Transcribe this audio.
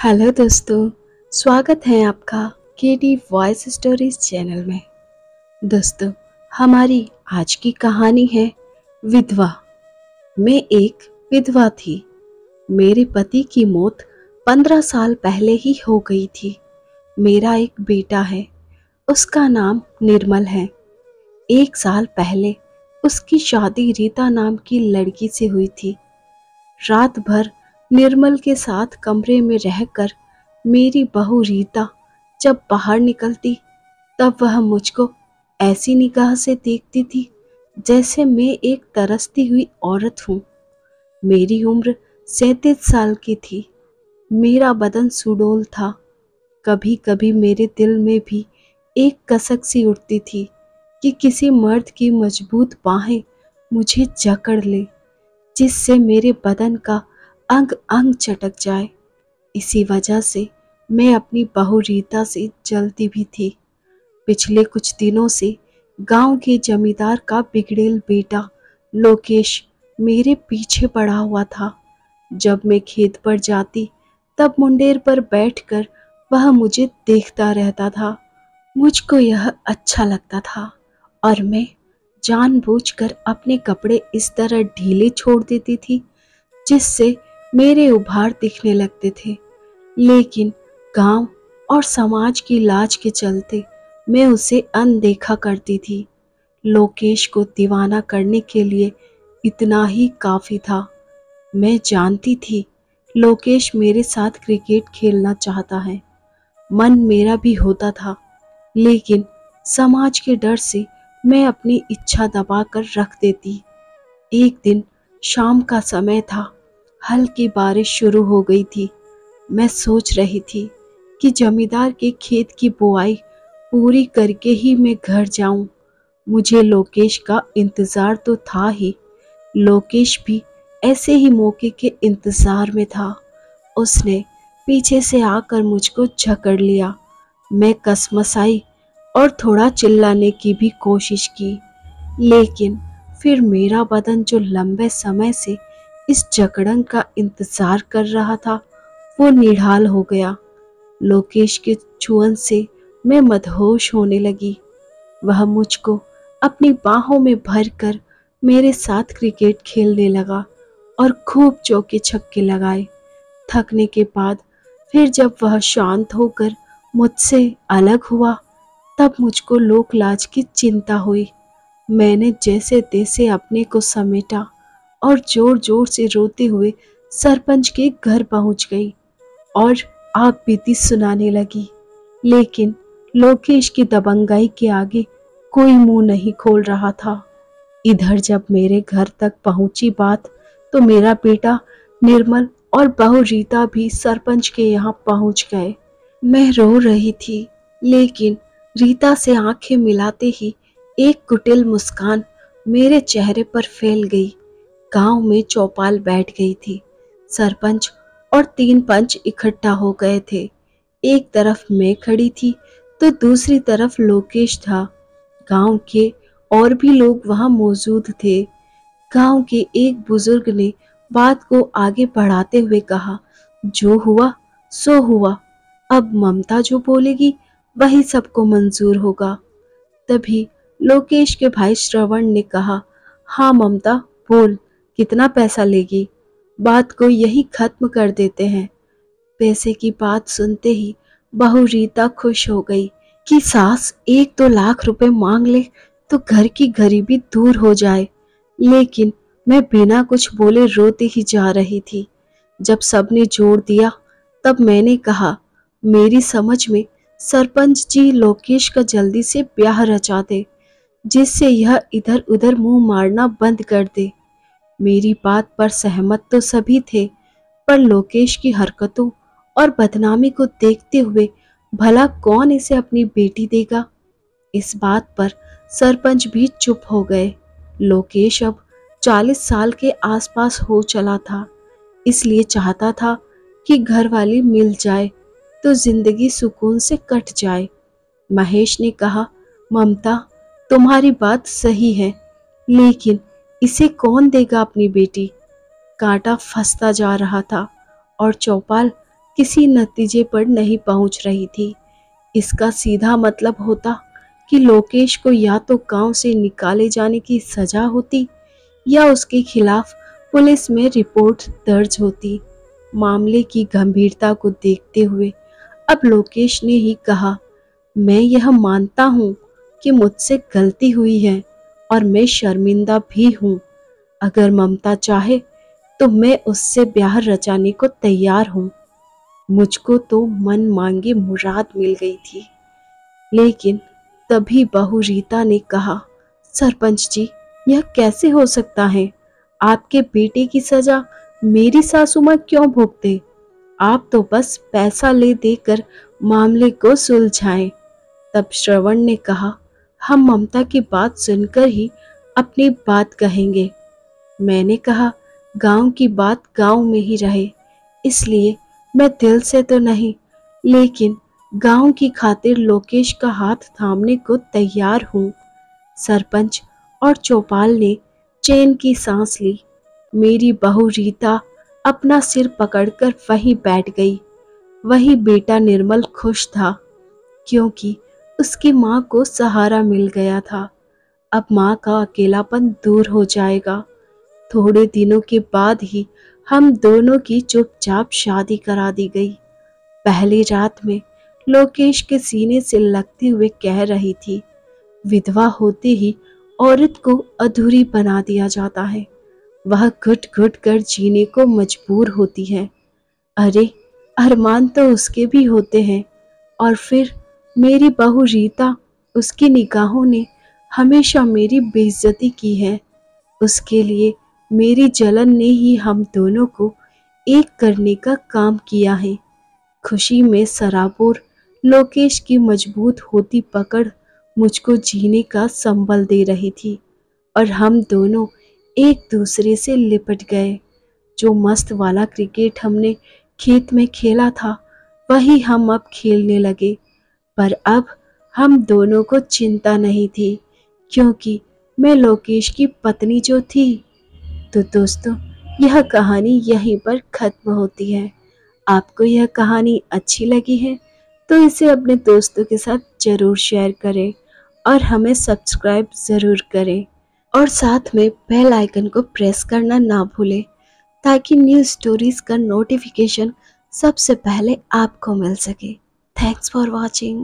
Hello दोस्तों, स्वागत है आपका केडी वॉइस स्टोरीज चैनल में। दोस्तों, हमारी आज की कहानी है विधवा। मैं एक विधवा थी। मेरे पति की मौत 15 साल पहले ही हो गई थी। मेरा एक बेटा है, उसका नाम निर्मल है। 1 साल पहले उसकी शादी रीता नाम की लड़की से हुई थी। रात भर निर्मल के साथ कमरे में रहकर मेरी बहू रीता जब बाहर निकलती तब वह मुझको ऐसी निगाह से देखती थी जैसे मैं एक तरसती हुई औरत हूँ। मेरी उम्र 37 साल की थी। मेरा बदन सुडौल था। कभी कभी मेरे दिल में भी एक कसक सी उठती थी कि किसी मर्द की मजबूत बाहें मुझे जकड़ ले, जिससे मेरे बदन का अंग अंग चटक जाए। इसी वजह से मैं अपनी बहू रीता से जलती भी थी। पिछले कुछ दिनों से गांव के जमींदार का बिगड़ेल बेटा लोकेश मेरे पीछे पड़ा हुआ था। जब मैं खेत पर जाती तब मुंडेर पर बैठकर वह मुझे देखता रहता था। मुझको यह अच्छा लगता था और मैं जानबूझकर अपने कपड़े इस तरह ढीले छोड़ देती थी जिससे मेरे उभार दिखने लगते थे। लेकिन गांव और समाज की लाज के चलते मैं उसे अनदेखा करती थी। लोकेश को दीवाना करने के लिए इतना ही काफी था। मैं जानती थी लोकेश मेरे साथ क्रिकेट खेलना चाहता है। मन मेरा भी होता था, लेकिन समाज के डर से मैं अपनी इच्छा दबा कर रख देती। एक दिन शाम का समय था। हल्की बारिश शुरू हो गई थी। मैं सोच रही थी कि जमींदार के खेत की बुआई पूरी करके ही मैं घर जाऊं। मुझे लोकेश का इंतजार तो था ही। लोकेश भी ऐसे ही मौके के इंतजार में था। उसने पीछे से आकर मुझको जकड़ लिया। मैं कसमसाई और थोड़ा चिल्लाने की भी कोशिश की, लेकिन फिर मेरा बदन जो लंबे समय से इस जकड़न का इंतजार कर रहा था वो निढाल हो गया। लोकेश के छुअन से मैं मदहोश होने लगी। वह मुझको अपनी बाहों में भरकर मेरे साथ क्रिकेट खेलने लगा और खूब चौके छक्के लगाए। थकने के बाद फिर जब वह शांत होकर मुझसे अलग हुआ तब मुझको लोक लाज की चिंता हुई। मैंने जैसे तैसे अपने को समेटा और जोर जोर से रोते हुए सरपंच के घर पहुंच गई और आप बीती सुनाने लगी। लेकिन लोकेश की दबंगाई के आगे कोई मुंह नहीं खोल रहा था। इधर जब मेरे घर तक पहुंची बात तो मेरा बेटा निर्मल और बहू रीता भी सरपंच के यहाँ पहुंच गए। मैं रो रही थी, लेकिन रीता से आंखें मिलाते ही एक कुटिल मुस्कान मेरे चेहरे पर फैल गई। गांव में चौपाल बैठ गई थी। सरपंच और 3 पंच इकट्ठा हो गए थे। एक तरफ मैं खड़ी थी तो दूसरी तरफ लोकेश था। गांव के और भी लोग वहां मौजूद थे। गांव के एक बुजुर्ग ने बात को आगे बढ़ाते हुए कहा, जो हुआ सो हुआ। अब ममता जो बोलेगी वही सबको मंजूर होगा। तभी लोकेश के भाई श्रवण ने कहा, हाँ ममता बोल, कितना पैसा लेगी? बात को यही खत्म कर देते हैं। पैसे की बात सुनते ही बहू रीता खुश हो गई कि सास 1-2 लाख रुपए मांग ले तो घर की गरीबी दूर हो जाए। लेकिन मैं बिना कुछ बोले रोती ही जा रही थी। जब सबने जोर दिया तब मैंने कहा, मेरी समझ में सरपंच जी लोकेश का जल्दी से ब्याह रचा दे, जिससे यह इधर उधर मुंह मारना बंद कर दे। मेरी बात पर सहमत तो सभी थे, पर लोकेश की हरकतों और बदनामी को देखते हुए भला कौन इसे अपनी बेटी देगा। इस बात पर सरपंच भी चुप हो गए। लोकेश अब 40 साल के आसपास हो चला था, इसलिए चाहता था कि घरवाली मिल जाए तो जिंदगी सुकून से कट जाए। महेश ने कहा, ममता तुम्हारी बात सही है, लेकिन इसे कौन देगा अपनी बेटी? कांटा फंसता जा रहा था और चौपाल किसी नतीजे पर नहीं पहुंच रही थी। इसका सीधा मतलब होता कि लोकेश को या तो गांव से निकाले जाने की सजा होती या उसके खिलाफ पुलिस में रिपोर्ट दर्ज होती। मामले की गंभीरता को देखते हुए अब लोकेश ने ही कहा, मैं यह मानता हूँ कि मुझसे गलती हुई है और मैं शर्मिंदा भी हूँ। अगर ममता चाहे तो मैं उससे ब्याह रचाने को तैयार हूँ। मुझको तो मन मांगी मुराद मिल गई थी। लेकिन तभी बहू रीता ने कहा, सरपंच जी, यह कैसे हो सकता है? आपके बेटे की सजा मेरी सासू माँ क्यों भोगते? आप तो बस पैसा ले देकर मामले को सुलझाएं। तब श्रवण ने कहा, हम ममता की बात सुनकर ही अपनी बात कहेंगे। मैंने कहा, गांव की बात गांव में ही रहे, इसलिए मैं दिल से तो नहीं, लेकिन गांव की खातिर लोकेश का हाथ थामने को तैयार हूँ। सरपंच और चौपाल ने चैन की सांस ली। मेरी बहू रीता अपना सिर पकड़कर वहीं बैठ गई। वही बेटा निर्मल खुश था, क्योंकि उसकी माँ को सहारा मिल गया था। अब माँ का अकेलापन दूर हो जाएगा। थोड़े दिनों के बाद ही हम दोनों की चुपचाप शादी करा दी गई। पहली रात में लोकेश के सीने से लगते हुए कह रही थी, विधवा होते ही औरत को अधूरी बना दिया जाता है। वह घुट घुट कर जीने को मजबूर होती है। अरे, अरमान तो उसके भी होते हैं। और फिर मेरी बहू रीता, उसकी निगाहों ने हमेशा मेरी बेइज्जती की है। उसके लिए मेरी जलन ने ही हम दोनों को एक करने का काम किया है। खुशी में सराबोर लोकेश की मजबूत होती पकड़ मुझको जीने का संबल दे रही थी और हम दोनों एक दूसरे से लिपट गए। जो मस्त वाला क्रिकेट हमने खेत में खेला था, वही हम अब खेलने लगे। पर अब हम दोनों को चिंता नहीं थी, क्योंकि मैं लोकेश की पत्नी जो थी। तो दोस्तों, यह कहानी यहीं पर खत्म होती है। आपको यह कहानी अच्छी लगी है तो इसे अपने दोस्तों के साथ ज़रूर शेयर करें और हमें सब्सक्राइब ज़रूर करें और साथ में बेल आइकन को प्रेस करना ना भूलें, ताकि न्यू स्टोरीज का नोटिफिकेशन सबसे पहले आपको मिल सके। Thanks for watching.